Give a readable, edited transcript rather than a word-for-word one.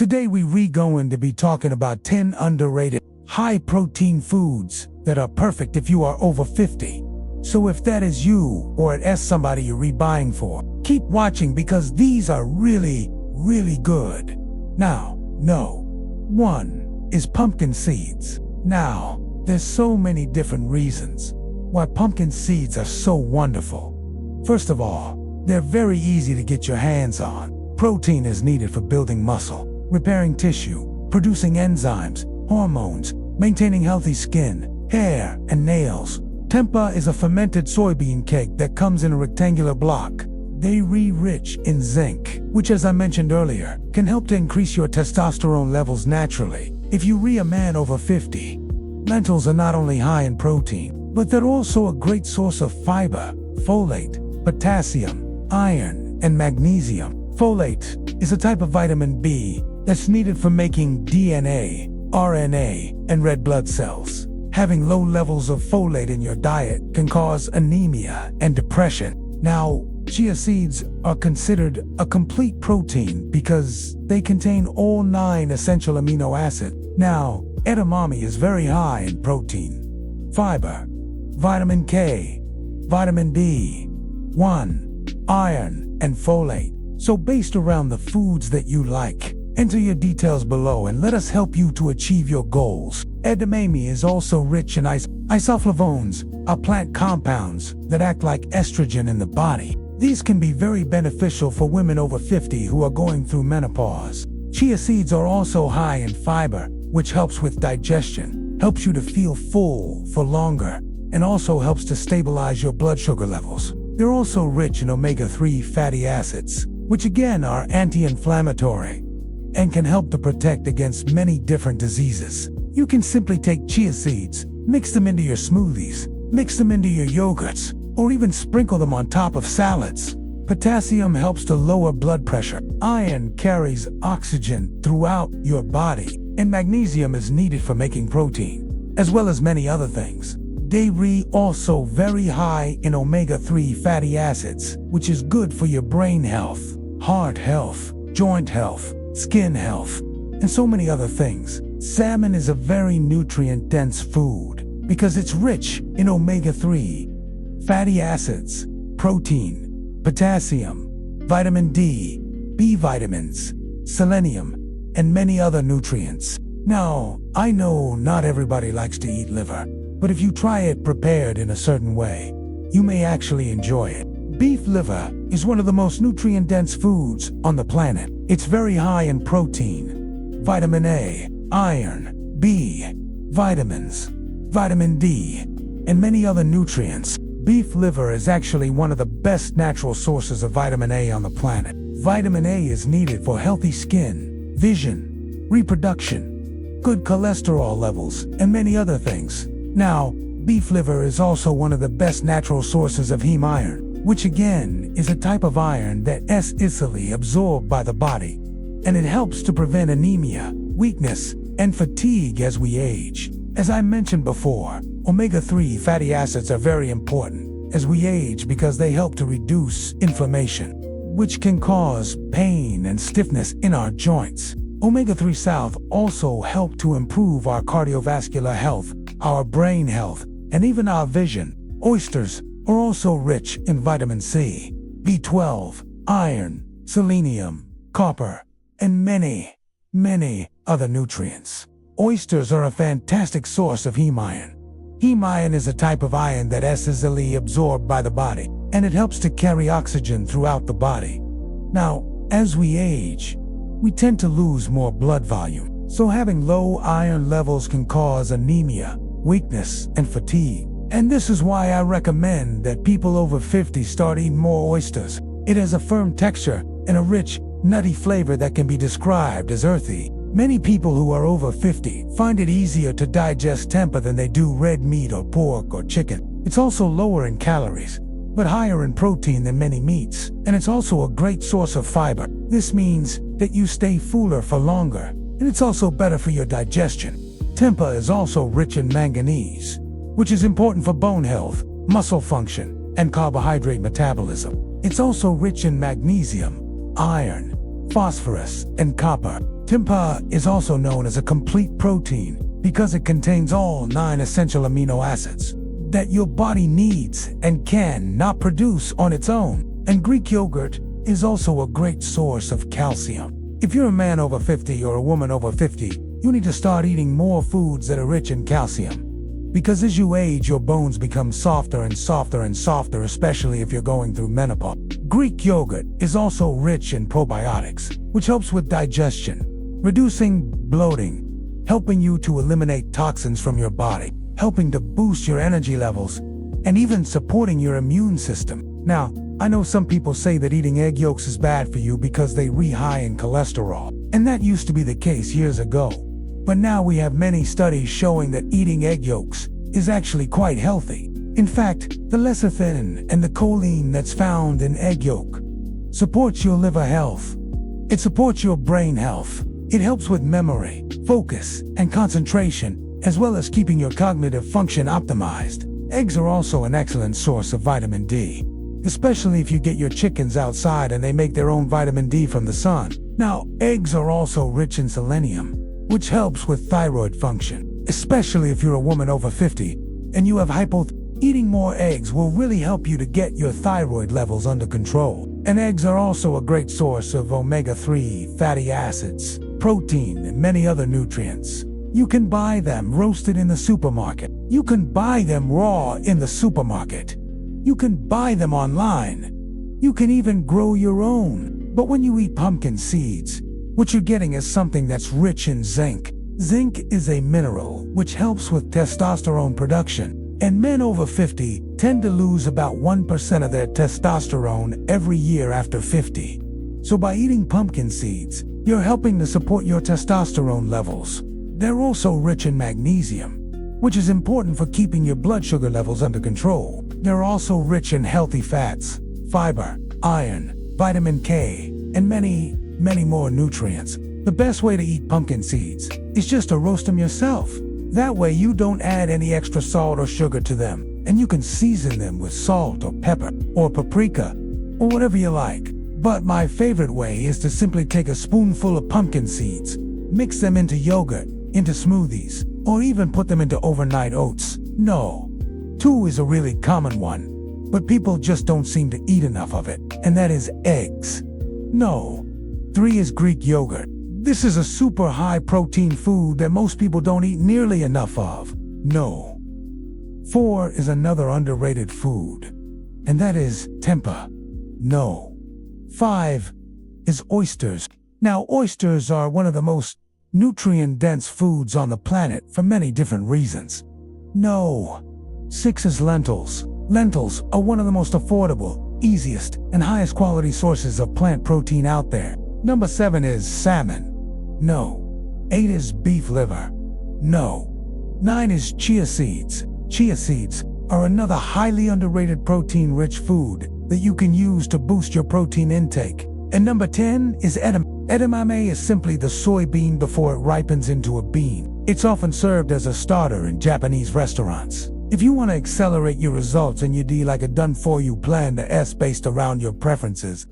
Today we're going to be talking about 10 underrated, high-protein foods that are perfect if you are over 50. So if that is you, or it is somebody you're buying for, keep watching because these are really good. Now, no. 1 is pumpkin seeds. Now, there's so many different reasons why pumpkin seeds are so wonderful. First of all, they're very easy to get your hands on. Protein is needed for building muscle, repairing tissue, producing enzymes, hormones, maintaining healthy skin, hair, and nails. Tempeh is a fermented soybean cake that comes in a rectangular block. They're rich in zinc, which, as I mentioned earlier, can help to increase your testosterone levels naturally. If you're a man over 50, lentils are not only high in protein, but they're also a great source of fiber, folate, potassium, iron, and magnesium. Folate is a type of vitamin B that's needed for making DNA, RNA, and red blood cells. Having low levels of folate in your diet can cause anemia and depression. Now, chia seeds are considered a complete protein because they contain all 9 essential amino acids. Now, edamame is very high in protein, fiber, vitamin K, vitamin B1, iron, and folate. So based around the foods that you like, enter your details below and let us help you to achieve your goals. Edamame is also rich in isoflavones, are plant compounds that act like estrogen in the body. These can be very beneficial for women over 50 who are going through menopause. Chia seeds are also high in fiber, which helps with digestion, helps you to feel full for longer, and also helps to stabilize your blood sugar levels. They're also rich in omega-3 fatty acids, which again are anti-inflammatory and can help to protect against many different diseases. You can simply take chia seeds, mix them into your smoothies, mix them into your yogurts, or even sprinkle them on top of salads. Potassium helps to lower blood pressure. Iron carries oxygen throughout your body, and magnesium is needed for making protein, as well as many other things. Dairy also very high in omega-3 fatty acids, which is good for your brain health, heart health, joint health, skin health, and so many other things. Salmon is a very nutrient-dense food because it's rich in omega-3 fatty acids, protein, potassium, vitamin D, B vitamins, selenium, and many other nutrients. Now, I know not everybody likes to eat liver, but if you try it prepared in a certain way, you may actually enjoy it. Beef liver is one of the most nutrient-dense foods on the planet. It's very high in protein, vitamin A, iron, B, vitamins, vitamin D, and many other nutrients. Beef liver is actually one of the best natural sources of vitamin A on the planet. Vitamin A is needed for healthy skin, vision, reproduction, good cholesterol levels, and many other things. Now, beef liver is also one of the best natural sources of heme iron, which again is a type of iron that is easily absorbed by the body, and it helps to prevent anemia, weakness, and fatigue as we age. As I mentioned before, omega-3 fatty acids are very important as we age because they help to reduce inflammation, which can cause pain and stiffness in our joints. Omega-3 south also help to improve our cardiovascular health, our brain health, and even our vision. Oysters are also rich in vitamin C, B12, iron, selenium, copper, and many other nutrients. Oysters are a fantastic source of heme iron. Heme iron is a type of iron that is easily absorbed by the body, and it helps to carry oxygen throughout the body. Now, as we age, we tend to lose more blood volume, so having low iron levels can cause anemia, weakness, and fatigue. And this is why I recommend that people over 50 start eating more oysters. It has a firm texture and a rich, nutty flavor that can be described as earthy. Many people who are over 50 find it easier to digest tempeh than they do red meat or pork or chicken. It's also lower in calories, but higher in protein than many meats, and it's also a great source of fiber. This means that you stay fuller for longer, and it's also better for your digestion. Tempeh is also rich in manganese, which is important for bone health, muscle function, and carbohydrate metabolism. It's also rich in magnesium, iron, phosphorus, and copper. Tempeh is also known as a complete protein because it contains all 9 essential amino acids that your body needs and can not produce on its own. And Greek yogurt is also a great source of calcium. If you're a man over 50 or a woman over 50, you need to start eating more foods that are rich in calcium. Because as you age, your bones become softer and softer and softer, especially if you're going through menopause. Greek yogurt is also rich in probiotics, which helps with digestion, reducing bloating, helping you to eliminate toxins from your body, helping to boost your energy levels, and even supporting your immune system. Now, I know some people say that eating egg yolks is bad for you because they are high in cholesterol, and that used to be the case years ago. But now we have many studies showing that eating egg yolks is actually quite healthy. In fact, the lecithin and the choline that's found in egg yolk supports your liver health. It supports your brain health. It helps with memory, focus, and concentration, as well as keeping your cognitive function optimized. Eggs are also an excellent source of vitamin D, especially if you get your chickens outside and they make their own vitamin D from the sun. Now, eggs are also rich in selenium, which helps with thyroid function, especially if you're a woman over 50 and you have hypothyroidism. Eating more eggs will really help you to get your thyroid levels under control. And eggs are also a great source of omega-3 fatty acids, protein, and many other nutrients. You can buy them roasted in the supermarket. You can buy them raw in the supermarket. You can buy them online. You can even grow your own. But when you eat pumpkin seeds, what you're getting is something that's rich in zinc. Zinc is a mineral which helps with testosterone production. And men over 50 tend to lose about 1% of their testosterone every year after 50. So by eating pumpkin seeds, you're helping to support your testosterone levels. They're also rich in magnesium, which is important for keeping your blood sugar levels under control. They're also rich in healthy fats, fiber, iron, vitamin K, and many more nutrients. The best way to eat pumpkin seeds is just to roast them yourself. That way you don't add any extra salt or sugar to them, and you can season them with salt or pepper or paprika or whatever you like. But my favorite way is to simply take a spoonful of pumpkin seeds, mix them into yogurt, into smoothies, or even put them into overnight oats. No. 2 is a really common one, but people just don't seem to eat enough of it, and that is eggs. No. 3 is Greek yogurt. This is a super high protein food that most people don't eat nearly enough of. No. 4 is another underrated food, and that is tempeh. No. 5 is oysters. Now, oysters are one of the most nutrient-dense foods on the planet for many different reasons. No. 6 is lentils. Lentils are one of the most affordable, easiest, and highest quality sources of plant protein out there. Number 7 is salmon. No. 8 is beef liver. No. 9 is chia seeds. Chia seeds are another highly underrated protein-rich food that you can use to boost your protein intake. And number 10 is edamame. Edamame is simply the soybean before it ripens into a bean. It's often served as a starter in Japanese restaurants. If you want to accelerate your results and you do like a done-for-you plan to S based around your preferences,